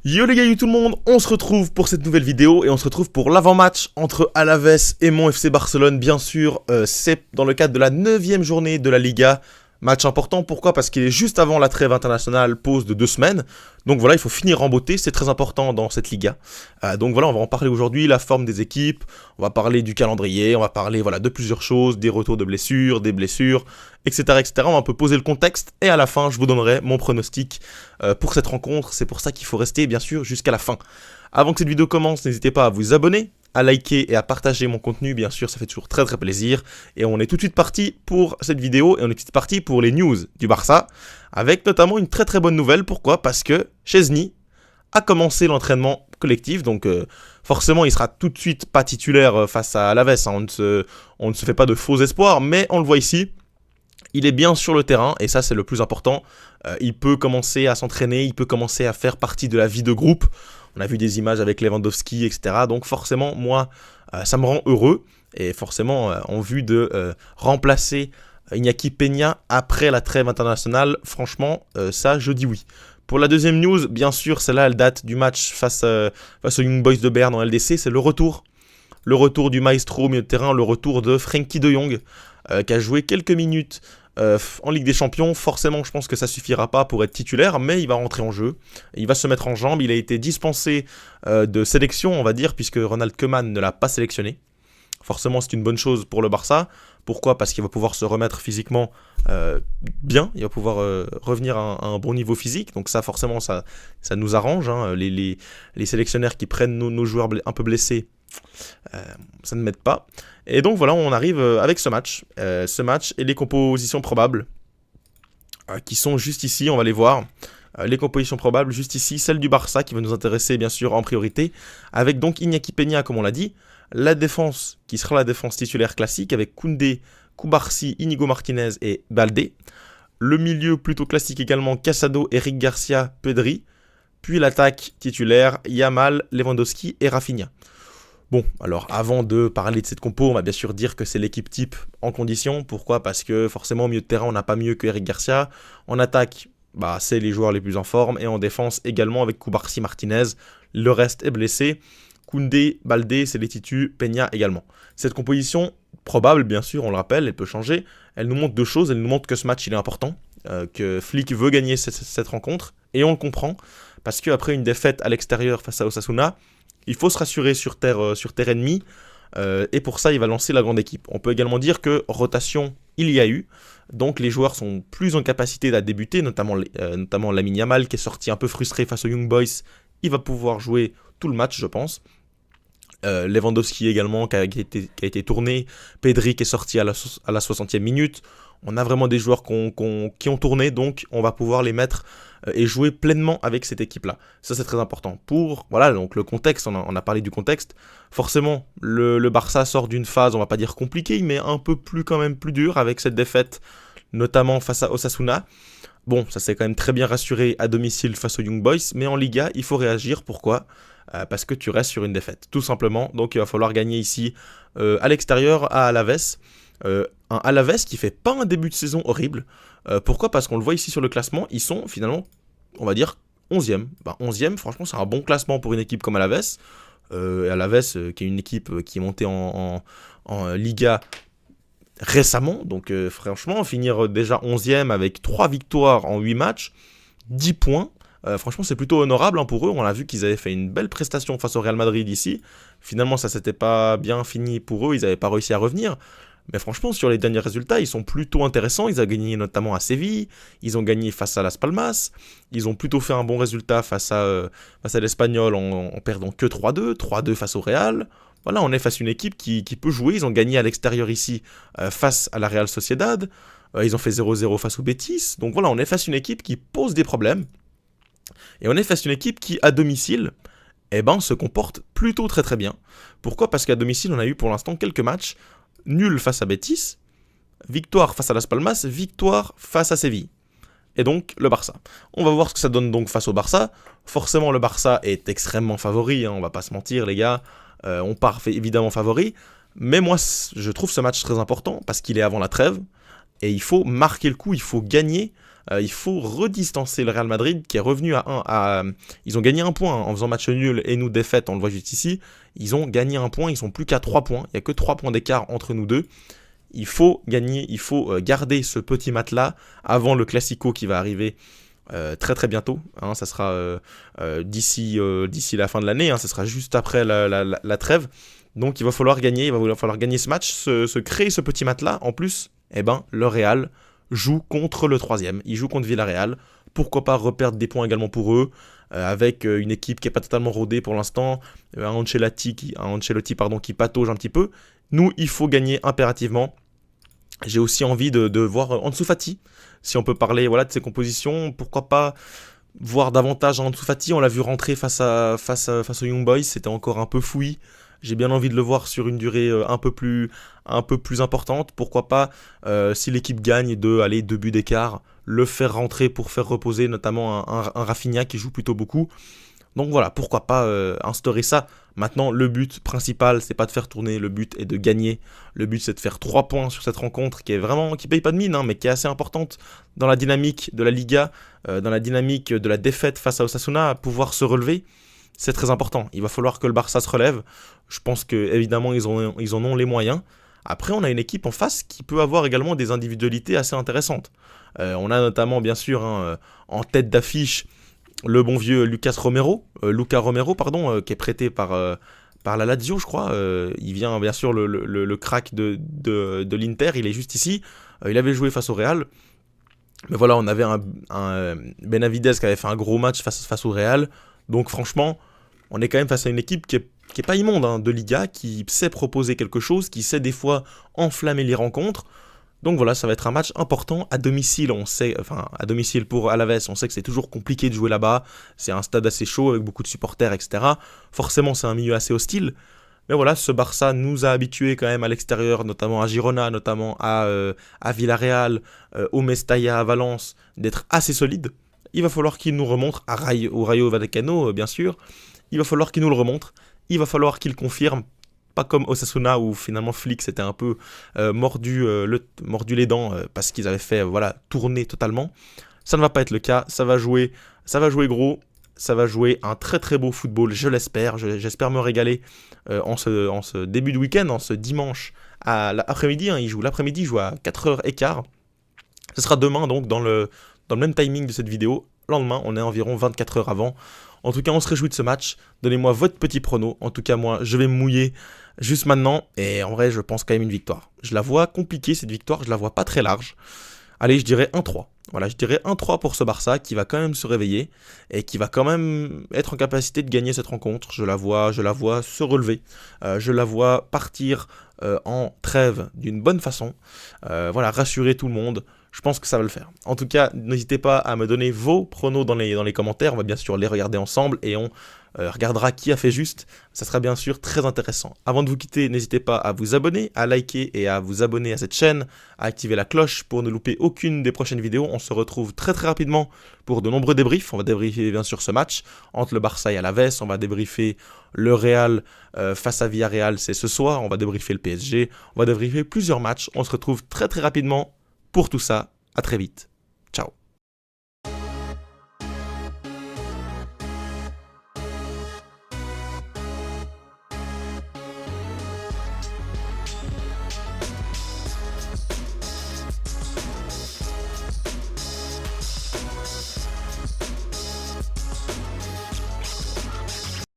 Yo les gars, yo tout le monde, on se retrouve pour cette nouvelle vidéo et on se retrouve pour l'avant-match entre Alaves et mon FC Barcelone. Bien sûr, c'est dans le cadre de la 9e journée de la Liga. Match important, pourquoi? Parce qu'il est juste avant la trêve internationale, pause de 2 semaines. Donc voilà, il faut finir en beauté, c'est très important dans cette Liga. Donc voilà, on va en parler aujourd'hui, la forme des équipes, on va parler du calendrier, on va parler voilà, de plusieurs choses, des retours de blessures, des blessures, etc., etc. On va un peu poser le contexte et à la fin, je vous donnerai mon pronostic pour cette rencontre. C'est pour ça qu'il faut rester bien sûr jusqu'à la fin. Avant que cette vidéo commence, n'hésitez pas à vous abonner, à liker et à partager mon contenu, bien sûr, ça fait toujours très très plaisir. Et on est tout de suite parti pour cette vidéo et on est tout de suite parti pour les news du Barça, avec notamment une très très bonne nouvelle. Pourquoi? Parce que Szczęsny a commencé l'entraînement collectif, donc forcément il sera tout de suite pas titulaire face à Alaves, hein. On ne se fait pas de faux espoirs, mais on le voit ici, il est bien sur le terrain et ça c'est le plus important. Il peut commencer à s'entraîner, il peut commencer à faire partie de la vie de groupe. On a vu des images avec Lewandowski, etc. Donc forcément, moi, ça me rend heureux. Et forcément, en vue de remplacer Iñaki Peña après la trêve internationale, franchement, ça, je dis oui. Pour la deuxième news, bien sûr, celle-là, elle date du match face aux Young Boys de Berne en LDC. C'est le retour. Le retour du maestro au milieu de terrain, le retour de Frenkie de Jong, qui a joué quelques minutes en Ligue des Champions. Forcément, je pense que ça suffira pas pour être titulaire, mais il va rentrer en jeu. Il va se mettre en jambe. Il a été dispensé de sélection, on va dire, puisque Ronald Koeman ne l'a pas sélectionné. Forcément, c'est une bonne chose pour le Barça. Pourquoi? Parce qu'il va pouvoir se remettre physiquement bien. Il va pouvoir revenir à un bon niveau physique. Donc ça, forcément, ça nous arrange. Hein. Les sélectionnaires qui prennent nos joueurs un peu blessés, ça ne m'aide pas. Et donc voilà, on arrive avec ce match et les compositions probables qui sont juste ici, on va les voir. Les compositions probables juste ici, celle du Barça qui va nous intéresser bien sûr en priorité, avec donc Iñaki Peña comme on l'a dit, la défense qui sera la défense titulaire classique avec Koundé, Cubarsí, Inigo Martinez et Baldé. Le milieu plutôt classique également, Casado, Eric Garcia, Pedri. Puis l'attaque titulaire, Yamal, Lewandowski et Rafinha. Bon, alors avant de parler de cette compo, on va bien sûr dire que c'est l'équipe type en condition. Pourquoi? Parce que forcément au milieu de terrain, on n'a pas mieux que Eric Garcia. En attaque, c'est les joueurs les plus en forme. Et en défense également avec Cubarsí, Martinez. Le reste est blessé. Koundé, Baldé, c'est les titus, Peña également. Cette composition probable, bien sûr, on le rappelle, elle peut changer. Elle nous montre deux choses. Elle nous montre que ce match il est important, que Flick veut gagner cette rencontre. Et on le comprend, parce qu'après une défaite à l'extérieur face à Osasuna, il faut se rassurer sur terre ennemie, et pour ça, il va lancer la grande équipe. On peut également dire que rotation, il y a eu, donc les joueurs sont plus en capacité à débuter, notamment Lamine Yamal, qui est sorti un peu frustré face aux Young Boys. Il va pouvoir jouer tout le match, je pense. Lewandowski également, qui a été tourné. Pedri, qui est sorti à la 60e minute. On a vraiment des joueurs qui ont tourné, donc on va pouvoir les mettre et jouer pleinement avec cette équipe-là. Ça, c'est très important. Voilà, donc le contexte, on a parlé du contexte. Forcément, le Barça sort d'une phase, on va pas dire compliquée, mais un peu plus quand même plus dure avec cette défaite, notamment face à Osasuna. Bon, ça s'est quand même très bien rassuré à domicile face aux Young Boys, mais en Liga, il faut réagir. Pourquoi? Parce que tu restes sur une défaite, tout simplement. Donc il va falloir gagner ici à l'extérieur à Alaves. Un Alaves qui fait pas un début de saison horrible. Pourquoi? Parce qu'on le voit ici sur le classement, ils sont finalement, on va dire, 11e. 11e, franchement, c'est un bon classement pour une équipe comme Alaves. Alaves, qui est une équipe qui est montée en Liga récemment. Donc franchement, finir déjà 11e avec 3 victoires en 8 matchs, 10 points. Franchement, c'est plutôt honorable pour eux. On a vu qu'ils avaient fait une belle prestation face au Real Madrid ici. Finalement, ça s'était pas bien fini pour eux. Ils n'avaient pas réussi à revenir. Mais franchement, sur les derniers résultats, ils sont plutôt intéressants. Ils ont gagné notamment à Séville. Ils ont gagné face à Las Palmas. Ils ont plutôt fait un bon résultat face à l'Espagnol en perdant que 3-2. 3-2 face au Real. Voilà, on est face à une équipe qui peut jouer. Ils ont gagné à l'extérieur ici face à la Real Sociedad. Ils ont fait 0-0 face au Betis. Donc voilà, on est face à une équipe qui pose des problèmes. Et on est face à une équipe qui, à domicile, se comporte plutôt très très bien. Pourquoi? Parce qu'à domicile, on a eu pour l'instant quelques matchs nuls face à Betis, victoire face à Las Palmas, victoire face à Séville. Et donc, le Barça. On va voir ce que ça donne donc face au Barça. Forcément, le Barça est extrêmement favori, hein, on va pas se mentir les gars. On part évidemment favori. Mais moi, je trouve ce match très important parce qu'il est avant la trêve. Et il faut marquer le coup, il faut gagner Il faut redistancer le Real Madrid qui est revenu à 1. Ils ont gagné un point en faisant match nul et nous défaite, on le voit juste ici. Ils ont gagné un point, ils sont plus qu'à 3 points. Il n'y a que 3 points d'écart entre nous deux. Il faut gagner, il faut garder ce petit matelas avant le Classico qui va arriver très très bientôt. Hein, ça sera d'ici la fin de l'année, hein, ça sera juste après la trêve. Donc il va falloir gagner, ce match, se créer ce petit matelas. En plus, le Real joue contre le 3e, il joue contre Villarreal. Pourquoi pas reperdre des points également pour eux, avec une équipe qui n'est pas totalement rodée pour l'instant, un Ancelotti qui patauge un petit peu. Nous, il faut gagner impérativement. J'ai aussi envie de voir Ansu Fati, si on peut parler de ses compositions, pourquoi pas voir davantage Ansu Fati. On l'a vu rentrer face aux Young Boys, c'était encore un peu fouillis. J'ai bien envie de le voir sur une durée un peu plus importante. Pourquoi pas, si l'équipe gagne 2 buts d'écart, le faire rentrer pour faire reposer notamment un Rafinha qui joue plutôt beaucoup. Donc voilà, pourquoi pas instaurer ça. Maintenant, le but principal, c'est pas de faire tourner, le but est de gagner. Le but, c'est de faire 3 points sur cette rencontre qui paye pas de mine, hein, mais qui est assez importante dans la dynamique de la Liga, dans la dynamique de la défaite face à Osasuna, à pouvoir se relever. C'est très important. Il va falloir que le Barça se relève. Je pense qu'évidemment, ils en ont les moyens. Après, on a une équipe en face qui peut avoir également des individualités assez intéressantes. On a notamment, bien sûr, en tête d'affiche, le bon vieux Luca Romero, qui est prêté par la Lazio, je crois. Il vient, bien sûr, le crack de l'Inter. Il est juste ici. Il avait joué face au Real. Mais voilà, on avait un Benavides qui avait fait un gros match face au Real. Donc franchement, on est quand même face à une équipe qui est pas immonde, hein, de Liga, qui sait proposer quelque chose, qui sait des fois enflammer les rencontres. Donc voilà, ça va être un match important à domicile. À domicile pour Alaves, on sait que c'est toujours compliqué de jouer là-bas. C'est un stade assez chaud avec beaucoup de supporters, etc. Forcément, c'est un milieu assez hostile. Mais voilà, ce Barça nous a habitués quand même à l'extérieur, notamment à Girona, notamment à Villarreal, au Mestalla, à Valence, d'être assez solide. Il va falloir qu'il nous remontre, au Rayo Vallecano, bien sûr. Il va falloir qu'il nous le remontre. Il va falloir qu'il confirme. Pas comme Osasuna où finalement Flick s'était un peu mordu les dents parce qu'ils avaient fait tourner totalement. Ça ne va pas être le cas. Ça va jouer gros. Ça va jouer un très très beau football, je l'espère. J'espère me régaler en ce début de week-end, en ce dimanche à l'après-midi. Hein. Il joue l'après-midi, il joue à 4h15. Ce sera demain donc dans le même timing de cette vidéo. Le lendemain, on est environ 24 heures avant. En tout cas, on se réjouit de ce match. Donnez-moi votre petit prono. En tout cas, moi, je vais me mouiller juste maintenant. Et en vrai, je pense quand même une victoire. Je la vois compliquée, cette victoire. Je la vois pas très large. Allez, je dirais 1-3. Voilà, je dirais 1-3 pour ce Barça qui va quand même se réveiller et qui va quand même être en capacité de gagner cette rencontre. Je la vois se relever. Je la vois partir en trêve d'une bonne façon. Rassurer tout le monde. Je pense que ça va le faire. En tout cas, n'hésitez pas à me donner vos pronos dans les commentaires. On va bien sûr les regarder ensemble et on regardera qui a fait juste. Ça sera bien sûr très intéressant. Avant de vous quitter, n'hésitez pas à vous abonner, à liker et à vous abonner à cette chaîne, à activer la cloche pour ne louper aucune des prochaines vidéos. On se retrouve très très rapidement pour de nombreux débriefs. On va débriefer bien sûr ce match entre le Barça et Alaves. On va débriefer le Real face à Villarreal, c'est ce soir. On va débriefer le PSG. On va débriefer plusieurs matchs. On se retrouve très très rapidement pour tout ça. À très vite.